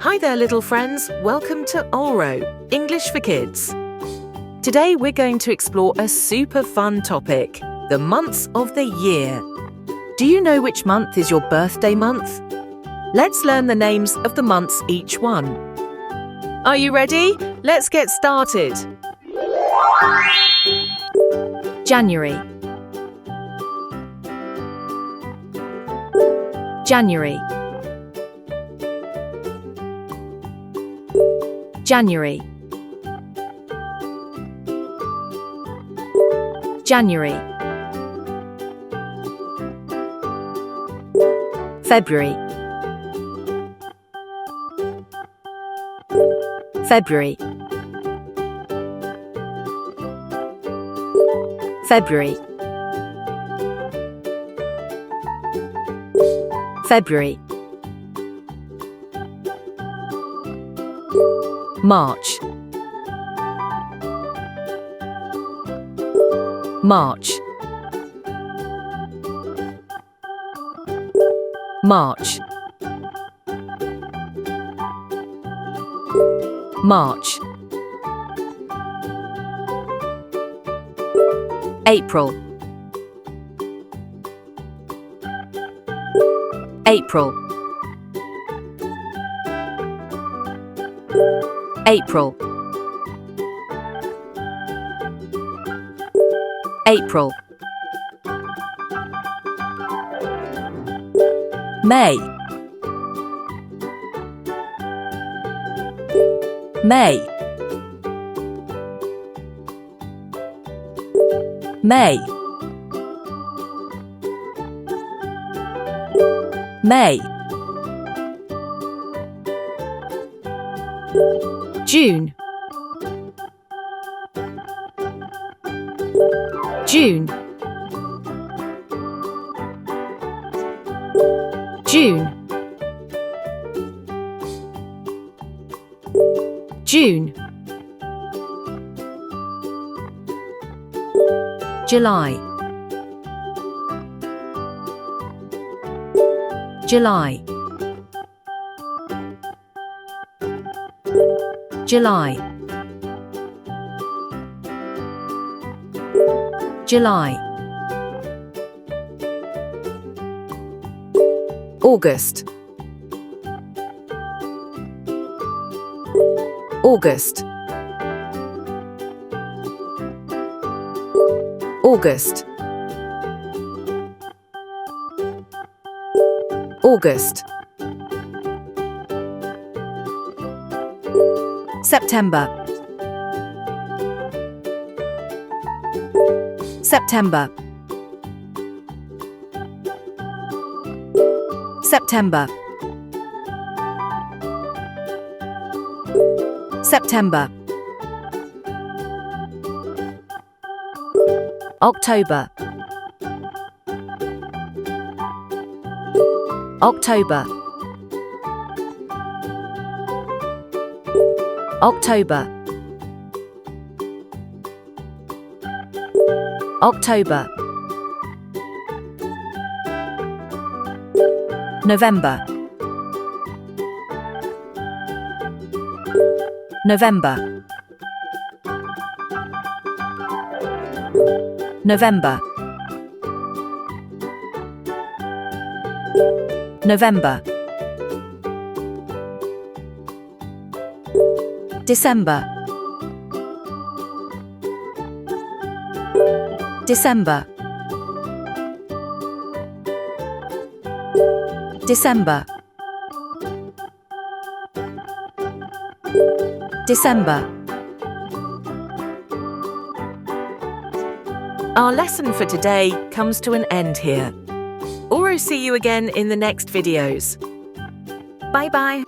Hi there, little friends. Welcome to Auro, English for Kids. Today we're going to explore a super fun topic, the months of the year. Do you know which month is your birthday month? Let's learn the names of the months each one. Are you ready? Let's get started. January. January. January. January. February. February. February. February. March. March. March. March. April. April. April. April. May. May. May. May. June. June. June. June. July. July. July. July. August. August. August. August. September. September. September. September. October. October. October. October. November. November. November. November. December. December. December. December. Our lesson for today comes to an end here. Auro see you again in the next videos. Bye-bye.